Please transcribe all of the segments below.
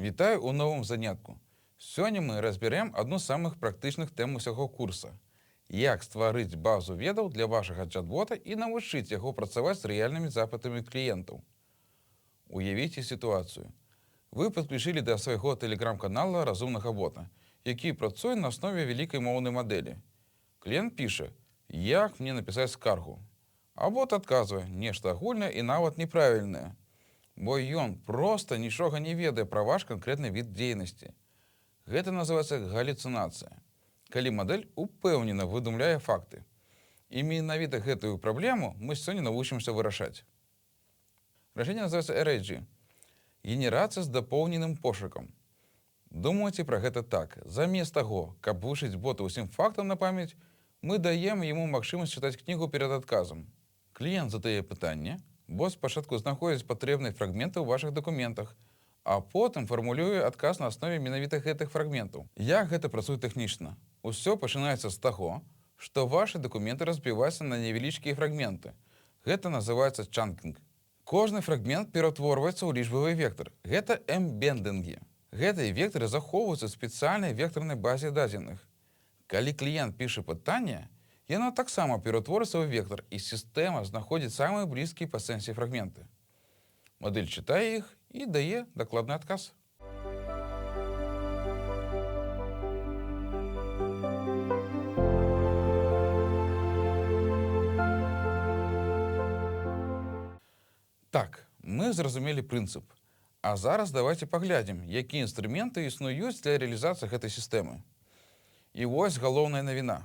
Вітаю у новому занятку. Сёння мы разберем одну з самых практычных тэм усяго курса. Як стварыць базу ведаў для вашага чат-бота і навучыць яго працаваць з рэальнымі запытамі кліентаў. Уявіце сітуацыю. Вы падключылі да свайго тэлеграм-канала разумнага бота, які працуе на аснове вялікай моўнай мадэлі. Кліент піша, як мне напісаць скаргу. А бот адказвае нешта агульнае і нават неправільнае. Бо ён проста нічога не ведае пра ваш канкрэтны від дзейнасці. Гэта называецца галюцынацыя, калі мадэль упэўнена выдумляе факты. І менавіта гэтую праблему мы сёння навучымся вырашаць. Рашэнне называецца RAG – генерацыя з дапоўненым пошукам. Думайце пра гэта так. Замест таго, каб вывучыць бота ўсім фактам на памяць, мы даем яму магчымасць чытаць кнігу перад адказам. Кліент задае пытанне, бот спачатку знаходзіць патрэбныя фрагменты ў вашых дакументах, а потым фармулюе адказ на аснове менавіта гэтых фрагментаў. Як гэта працуе тэхнічна? Усё пачынаецца з таго, што вашы дакументы разбіваюцца на невялічкія фрагменты. Гэта называецца чанкінг. Кожны фрагмент пераўтворваецца ў лічбавы вектар. Гэта эмбендингі. Гэтыя вектары захоўваюцца ў спецыяльнай вектарнай базе дадзеных. Калі кліент піша пытанне, яно таксама пераўтворыцца ў вектар, і сістэма знаходзіць самыя блізкія па сэнсе фрагменты. Мадэль чытае іх і дае дакладны адказ. Так, мы зразумелі прынцып. А зараз давайте паглядзім, якія інструменты існуюць для рэалізацыі гэтай сістэмы. І вось галоўная навіна.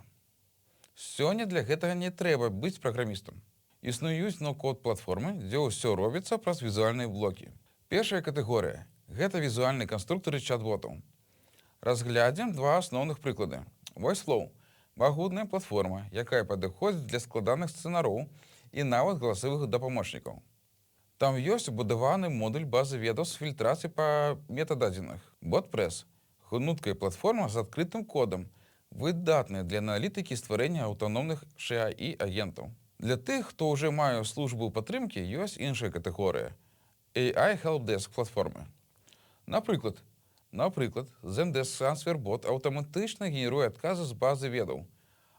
Сёння для гэтага не трэба быць праграмістам. Існуюць ноу-код платформы, дзе ўсё робіцца праз візуальныя блокі. Першая катэгорыя – гэта візуальныя канструктары чат-ботаў. Разглядзім два асноўных прыклады. VoiceFlow – магутная платформа, якая падыходзіць для складаных сцэнароў і нават галасовых дапаможнікаў. Там ёсць убудаваны модуль базы ведаў з фільтрацыяй па метададзеных. BotPress – гнуткая платформа з адкрытым кодам, выдатная для аналітыкі і стварэння аўтаномных ШАІ-агентаў. Для тых, хто ўжо мае службу падтрымкі, ёсць іншая катэгорыя – AI Helpdesk платформы. Напрыклад, Zendesk Transfer Bot аўтаматычна генеруе адказы з базы ведаў,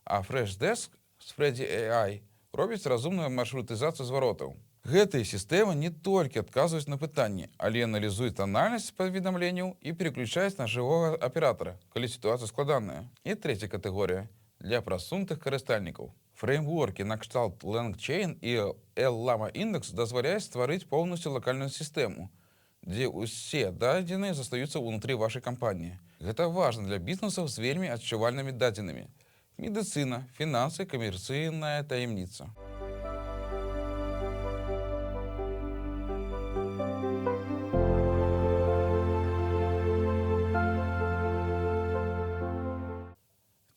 а Freshdesk з Freddy AI робіць разумную маршрутызацыю зваротаў. Гэтыя сістэмы не толькі адказваюць на пытанні, але аналізуюць танальнасць паведамленняў і переключаюць на жывога аператара, калі сітуацыя складаная. І трэця катэгорія – для прасунутых карыстальнікаў. Фреймворкі накшталт LangChain і LLama Index дазваляюць стварыць поўнасцю лакальную сістэму, дзе ўсе дадзеныя застаюцца ўнутры вашай кампаніі. Гэта важна для бізнесаў з вельмі адчувальнымі дадзенымі. Медыцына, фінансы, камерцыйная таямніца.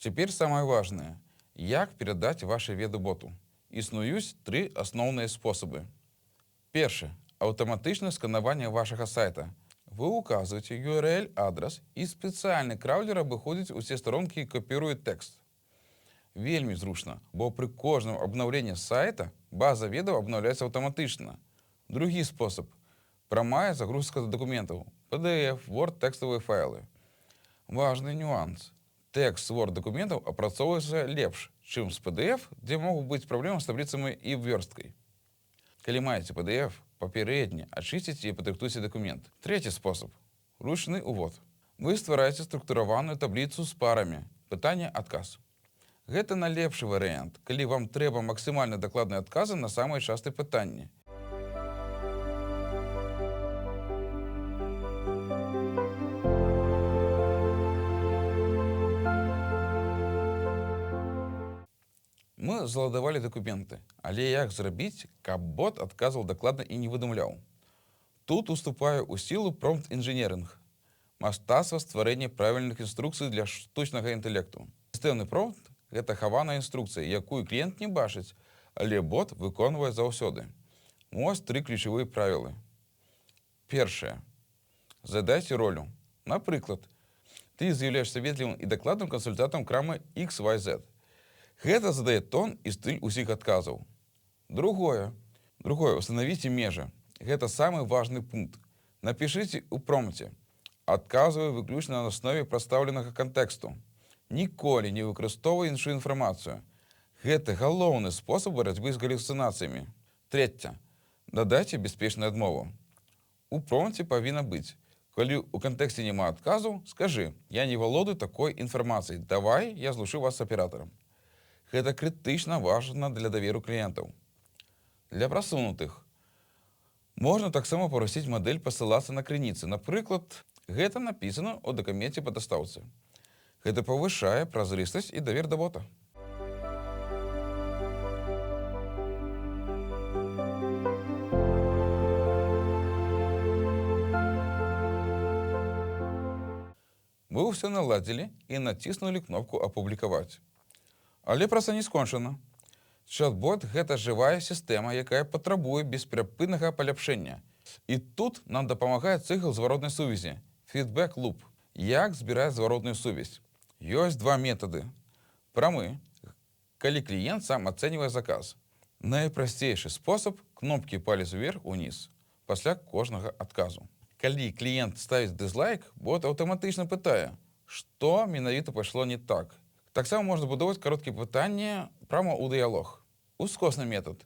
Цяпер самае важнае – як перадаць вашы веды боту. Існуюць тры асноўныя спосабы. Першы – аўтаматычнае сканаванне вашага сайта. Вы указваеце URL-адрас, і спецыяльны краўлер абыходзіць усе старонкі і капіруе тэкст. Вельмі зручна, бо пры кожным абнаўленні сайта база ведаў абнаўляецца аўтаматычна. Другі спосаб – прамая загрузка дакументаў, PDF, Word, тэкставыя файлы. Важны нюанс. Тэкст з Word-дакументаў апрацоўваецца лепш, чым з PDF, дзе могуць быць праблемы з табліцамі і вёрсткай. Калі маеце PDF, папярэдне ачысціце і падрыхтуйце дакумент. Трэці спосаб – ручны ўвод. Вы ствараеце структураваную табліцу з парамі, пытанне-адказ. Гэта найлепшы варыянт, калі вам трэба максімальна дакладныя адказы на самыя частыя пытанні. Мы заладавалі дакументы, але як зрабіць, каб бот адказваў дакладна і не выдумляў? Тут уступае ў сілу промпт-інжынерынг, мастацтва стварэння правільных інструкцый для штучнага інтэлекту. Сістэмны промпт – гэта хаваная інструкцыя, якую кліент не бачыць, але бот выконвае заўсёды. Вось тры ключавыя правілы. Першае. Задайце ролю. Напрыклад, ты з'яўляешся ветлівым і дакладным кансультантам крамы XYZ. Гэта задае тон і стыль усіх адказаў. Другое. Устанавіце межы. Гэта самы важны пункт. Напішыце ў промпце. Адказвай выключна на аснове прадстаўленага кантэксту. Ніколі не выкарыстоўвай іншую інфармацыю. Гэта галоўны спосаб барацьбы з галюцынацыямі. Трэцяе. Дадайце бяспечную адмову. У промпце павінна быць: калі ў кантэксце няма адказу, скажы: я не валодаю такой інфармацыяй, давай я злучу вас з аператарам. Гэта крытычна важна для даверу кліентаў. Для прасунутых. Можна таксама парусіць мадэль пасылацца на крыніцы. Напрыклад, гэта напісана ў дакуменце па дастаўцы. Гэта павышае празрыстасць і давер да бота. Вы ўсё наладзілі і націснулі кнопку «Апублікаваць». Але праца не скончана. Чат-бот – гэта жывая сістэма, якая патрабуе бесперапыннага паляпшэння. І тут нам дапамагае цыкл зваротнай сувязі – фідбэк-луп. Як збіраць зваротную сувязь? Ёсць два метады. Прамы, калі кліент сам ацэньвае заказ. Найпрасцейшы спосаб – кнопкі палец уверх-уніз пасля кожнага адказу. Калі кліент ставіць дызлайк, бот аўтаматычна пытае, што менавіта пайшло не так. Таксама можна будаваць кароткія пытанні прама ў дыялог. Ускосны метад.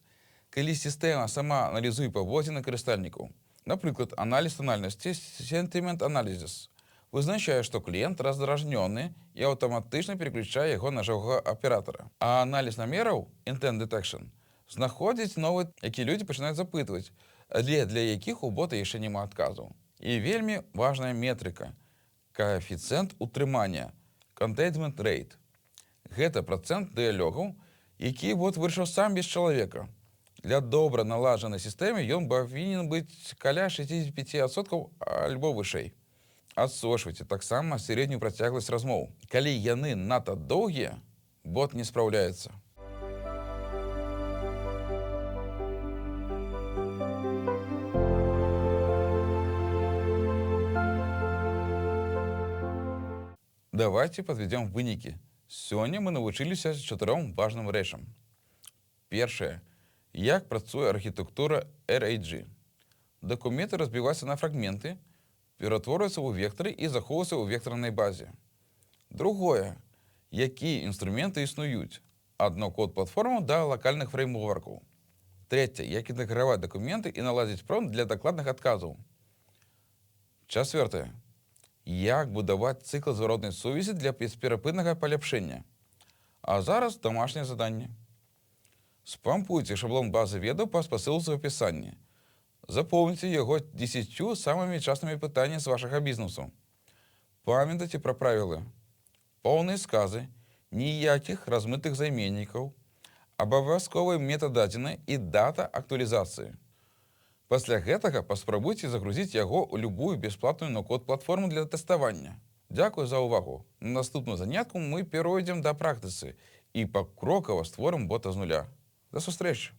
Калі сістэма сама аналізуе паводзіны карыстальнікаў. Напрыклад, аналіз танальнасці, сентымент-аналізіс. Вызначае, што кліент раздражнёны і аўтаматычна переключае яго на жывога аператара. А аналіз намераў, intent detection, знаходзіць новы, які людзі пачынаюць запытваць, але для якіх у бота яшчэ няма адказу. І вельмі важная метрыка – каэфіцыент утрымання – containment rate. Гэта працэнт дыялогаў, які бот вырашыў сам без чалавека. Для добра наладжанай сістэмы ён павінен быць каля 65% альбо вышэй. Адсочвайце таксама сярэднюю працягласць размоў. Калі яны надта доўгія, бот не спраўляецца. Давайте подведем вынікі. Сёння мы навучыліся 4 важным рэчам. Першае. Як працуе архітэктура RAG. Дакументы разбіваюцца на фрагменты, ператворююцца ў вектары і захоўваюцца ў вектарнай базе. Другое. Якія інструменты існуюць. Адно код-платформу да лакальных фреймворкаў. Трэцяе. Як інтэграваць дакументы і наладзіць промпт для дакладных адказаў. Чацвёртае. Як будаваць цыкл зваротнай сувязі для бесперапыннага паляпшэння. А зараз домашняе заданне. Спампуйце шаблон базы ведаў па спасылцы ў апісанні. Запомніце яго 10 самымі частымі пытаннямі з вашага бізнесу. Памятайце пра правілы. Поўныя сказы, ніякіх размытых займеннікаў, абавязковыя метададзены і дата актуалізацыі. Пасля гэтага паспрабуйце загрузіць яго ў любую бясплатную ноу-код платформу для тэставання. Дзякуй за ўвагу. На наступным занятку мы перайдзем да практыцы і пакрокава створым бота з нуля. До сустрэчы!